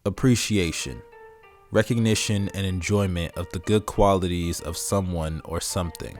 Appreciation, recognition, and enjoyment of the good qualities of someone or something.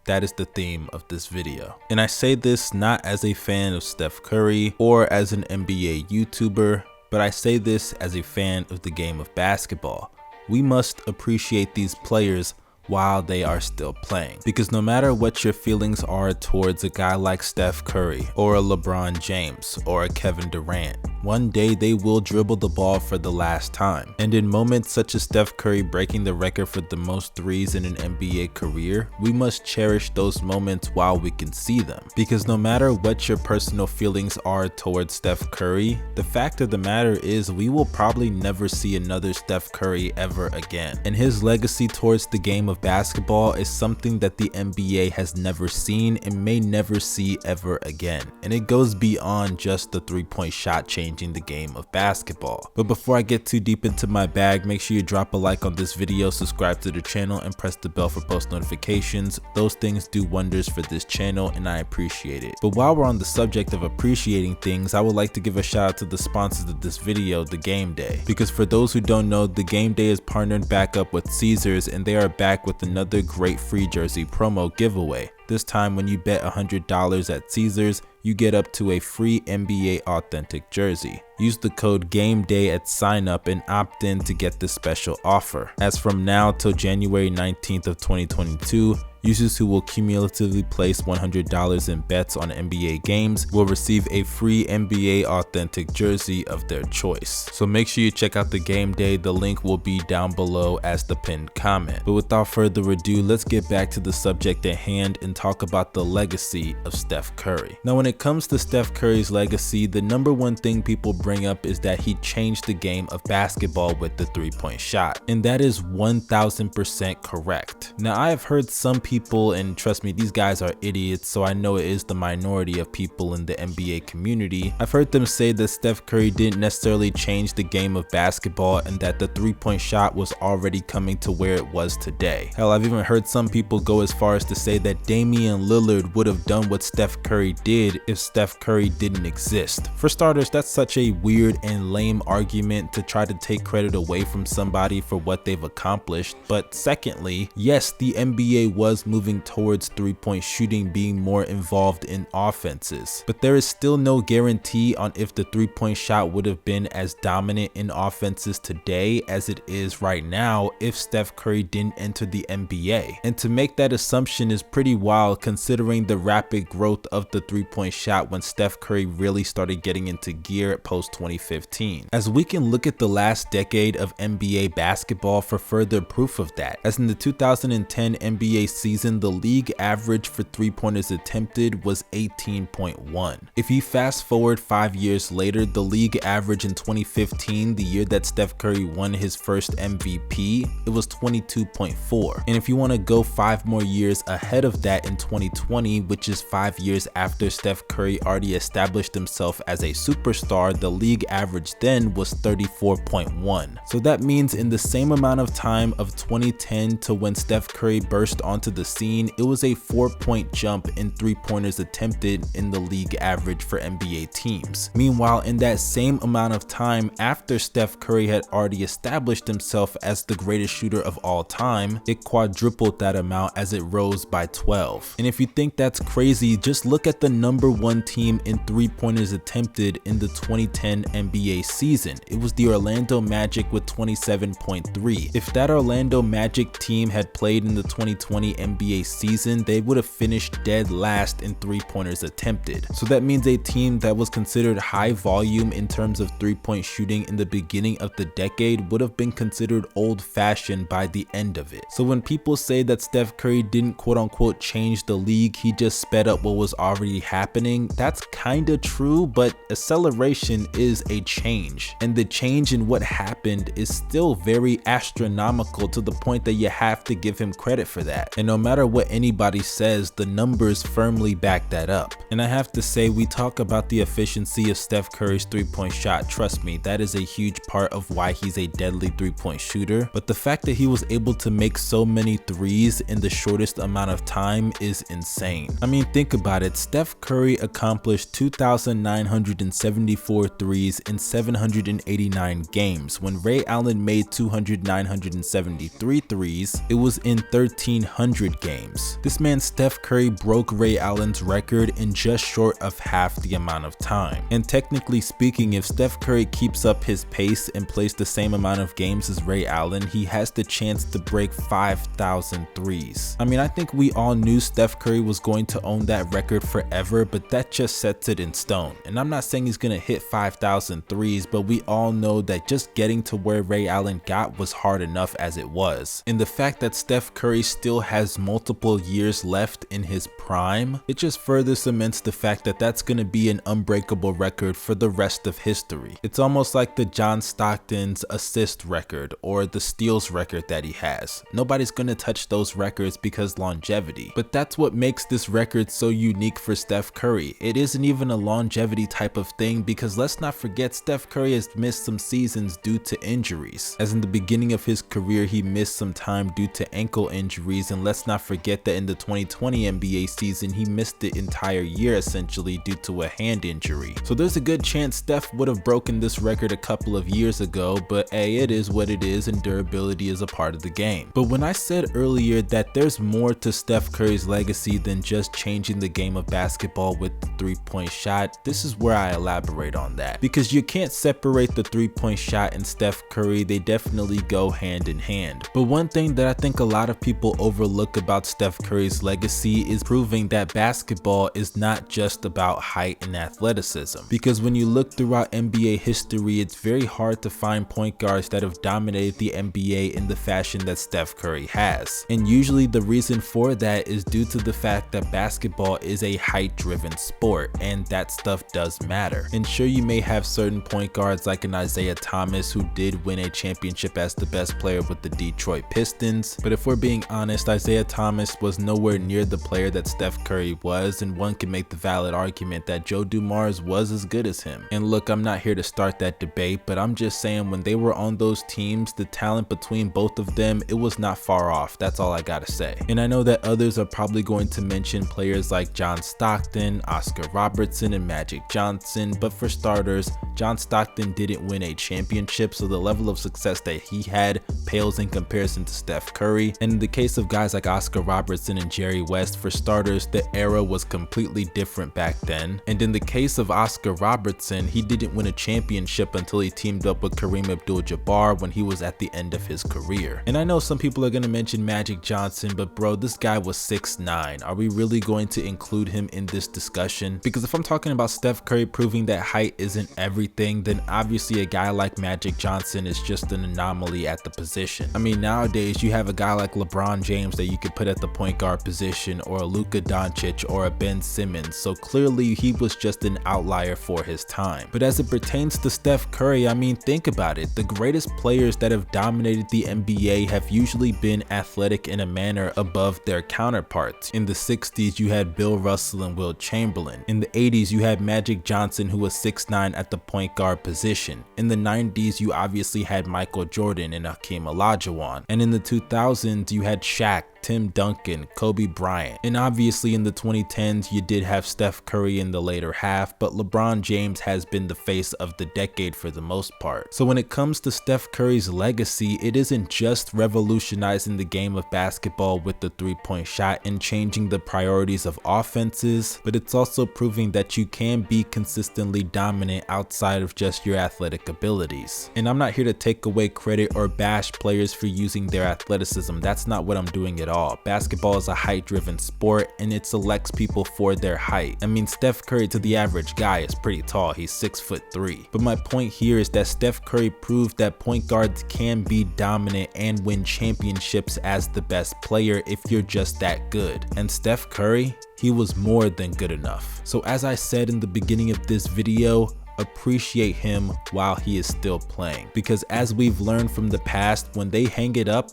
That is the theme of this video. And I say this not as a fan of Steph Curry or as an NBA YouTuber, but I say this as a fan of the game of basketball. We must appreciate these players while they are still playing, because no matter what your feelings are towards a guy like Steph Curry or a LeBron James or a Kevin Durant, one day they will dribble the ball for the last time. And in moments such as Steph Curry breaking the record for the most threes in an NBA career, we must cherish those moments while we can see them. Because no matter what your personal feelings are towards Steph Curry, the fact of the matter is we will probably never see another Steph Curry ever again. And his legacy towards the game of basketball is something that the NBA has never seen and may never see ever again. And it goes beyond just the three-point shot changing the game of basketball. But before I get too deep into my bag, make sure you drop a like on this video, subscribe to the channel, and press the bell for post notifications. Those things do wonders for this channel and I appreciate it. But while we're on the subject of appreciating things, I would like to give a shout out to the sponsors of this video, The Game Day. Because for those who don't know, The Game Day is partnered back up with Caesars and they are back with another great free jersey promo giveaway. This time when you bet $100 at Caesars, you get up to a free NBA authentic jersey. Use the code GAMEDAY at sign up and opt in to get this special offer. As from now till January 19th of 2022, users who will cumulatively place $100 in bets on NBA games will receive a free NBA authentic jersey of their choice. So make sure you check out The Game Day. The link will be down below as the pinned comment. But without further ado, let's get back to the subject at hand and talk about the legacy of Steph Curry. Now, when it comes to Steph Curry's legacy, the number one thing people bring up is that he changed the game of basketball with the three-point shot. And that is 1000% correct. Now, I have heard some people, and trust me, these guys are idiots, so I know it is the minority of people in the NBA community. I've heard them say that Steph Curry didn't necessarily change the game of basketball and that the three-point shot was already coming to where it was today. Hell, I've even heard some people go as far as to say that Damian Lillard would have done what Steph Curry did if Steph Curry didn't exist. For starters, that's such a weird and lame argument to try to take credit away from somebody for what they've accomplished. But secondly, yes, the NBA was moving towards three-point shooting being more involved in offenses, but there is still no guarantee on if the three-point shot would have been as dominant in offenses today as it is right now if Steph Curry didn't enter the NBA. And to make that assumption is pretty wild considering the rapid growth of the three-point shot when Steph Curry really started getting into gear post 2015. As we can look at the last decade of NBA basketball for further proof of that, as in the 2010 NBA season, the league average for three-pointers attempted was 18.1. If you fast forward 5 years later, the league average in 2015, the year that Steph Curry won his first MVP, it was 22.4. And if you want to go 5 more years ahead of that in 2020, which is 5 years after Steph Curry already established himself as a superstar, the league average then was 34.1. So that means in the same amount of time of 2010 to when Steph Curry burst onto the scene, it was a 4-point jump in three-pointers attempted in the league average for NBA teams. Meanwhile, in that same amount of time after Steph Curry had already established himself as the greatest shooter of all time, it quadrupled that amount as it rose by 12. And if you think that's crazy, just look at the number one team in three-pointers attempted in the 2010 NBA season. It was the Orlando Magic with 27.3. If that Orlando Magic team had played in the 2020 NBA season, they would have finished dead last in three-pointers attempted. So that means a team that was considered high volume in terms of three-point shooting in the beginning of the decade would have been considered old-fashioned by the end of it. So when people say that Steph Curry didn't quote-unquote change the league, he just sped up what was already happening, that's kinda true, but acceleration is a change. And the change in what happened is still very astronomical to the point that you have to give him credit for that. And no matter what anybody says, the numbers firmly back that up. And I have to say, we talk about the efficiency of Steph Curry's three-point shot. Trust me, that is a huge part of why he's a deadly three-point shooter. But the fact that he was able to make so many threes in the shortest amount of time is insane. I mean, think about it. Steph Curry accomplished 2,974 threes in 789 games. When Ray Allen made 973 threes, it was in 1,300 games. This man Steph Curry broke Ray Allen's record in just short of half the amount of time. And technically speaking, if Steph Curry keeps up his pace and plays the same amount of games as Ray Allen, he has the chance to break 5,000 threes. I mean, I think we all knew Steph Curry was going to own that record forever, but that just sets it in stone. And I'm not saying he's gonna hit 5,000 threes, but we all know that just getting to where Ray Allen got was hard enough as it was. And the fact that Steph Curry still has multiple years left in his prime, it just further cements the fact that that's gonna be an unbreakable record for the rest of history. It's almost like the John Stockton's assist record or the steals record that he has. Nobody's gonna touch those records because longevity. But that's what makes this record so unique for Steph Curry. It isn't even a longevity type of thing, because let's not forget Steph Curry has missed some seasons due to injuries. As in the beginning of his career, he missed some time due to ankle injuries, and let's not forget that in the 2020 NBA season, he missed the entire year essentially due to a hand injury. So there's a good chance Steph would have broken this record a couple of years ago, but hey, it is what it is, and durability is a part of the game. But when I said earlier that there's more to Steph Curry's legacy than just changing the game of basketball with the three-point shot, this is where I elaborate on that. Because you can't separate the three-point shot and Steph Curry, they definitely go hand in hand. But one thing that I think a lot of people overlook about Steph Curry's legacy is proving that basketball is not just about height and athleticism. Because when you look throughout NBA history, it's very hard to find point guards that have dominated the NBA in the fashion that Steph Curry has. And usually the reason for that is due to the fact that basketball is a height-driven sport, and that stuff does matter. And sure, you may have certain point guards like an Isaiah Thomas who did win a championship as the best player with the Detroit Pistons, but if we're being honest, Isaiah Thomas was nowhere near the player that Steph Curry was, and one can make the valid argument that Joe Dumars was as good as him. And look, I'm not here to start that debate, but I'm just saying when they were on those teams, the talent between both of them, it was not far off. That's all I gotta say. And I know that others are probably going to mention players like John Stockton, Oscar Robertson, and Magic Johnson, but for starters, John Stockton didn't win a championship, so the level of success that he had pales in comparison to Steph Curry. And in the case of guys like Oscar Robertson and Jerry West, for starters, the era was completely different back then. And in the case of Oscar Robertson, he didn't win a championship until he teamed up with Kareem Abdul-Jabbar when he was at the end of his career. And I know some people are going to mention Magic Johnson, but bro, this guy was 6'9". Are we really going to include him in this discussion? Because if I'm talking about Steph Curry proving that height isn't everything, then obviously a guy like Magic Johnson is just an anomaly at the position. I mean, nowadays you have a guy like LeBron James that you could put at the point guard position, or a Luka Doncic, or a Ben Simmons, so clearly he was just an outlier for his time. But as it pertains to Steph Curry, I mean, think about it. The greatest players that have dominated the NBA have usually been athletic in a manner above their counterparts. In the 60s, you had Bill Russell and Wilt Chamberlain. In the 80s, you had Magic Johnson, who was 6'9" at the point guard position. In the 90s, you obviously had Michael Jordan and Hakeem Olajuwon. And in the 2000s, you had Shaq, Tim Duncan, Kobe Bryant. And obviously in the 2010s, you did have Steph Curry in the later half, but LeBron James has been the face of the decade for the most part. So when it comes to Steph Curry's legacy, it isn't just revolutionizing the game of basketball with the three-point shot and changing the priorities of offenses, but it's also proving that you can be consistently dominant outside of just your athletic abilities. And I'm not here to take away credit or bash players for using their athleticism. That's not what I'm doing at all. Basketball is a height-driven sport, and it selects people for their height. I mean, Steph Curry to the average guy is pretty tall. He's 6'3". But my point here is that Steph Curry proved that point guards can be dominant and win championships as the best player if you're just that good. And Steph Curry, he was more than good enough. So as I said in the beginning of this video, appreciate him while he is still playing, because as we've learned from the past, when they hang it up,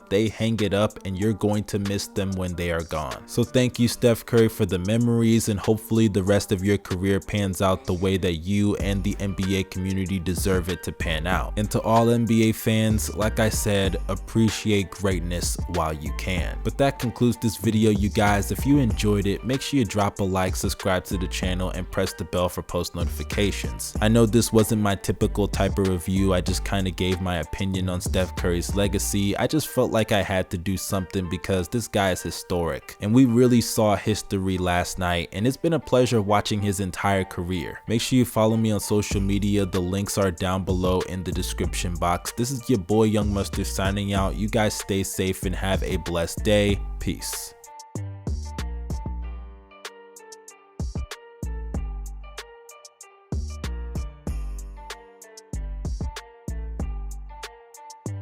and you're going to miss them when they are gone. So thank you, Steph Curry, for the memories, and hopefully the rest of your career pans out the way that you and the NBA community deserve it to pan out. And to all NBA fans, like I said, appreciate greatness while you can. But that concludes this video, you guys. If you enjoyed it, make sure you drop a like, subscribe to the channel, and press the bell for post notifications. I know this wasn't my typical type of review, I just kind of gave my opinion on Steph Curry's legacy. I just felt like I had to do something because this guy is historic, and we really saw history last night, and it's been a pleasure watching his entire career. Make sure you follow me on social media, the links are down below in the description box. This is your boy Young Mustard signing out. You guys stay safe and have a blessed day. Peace.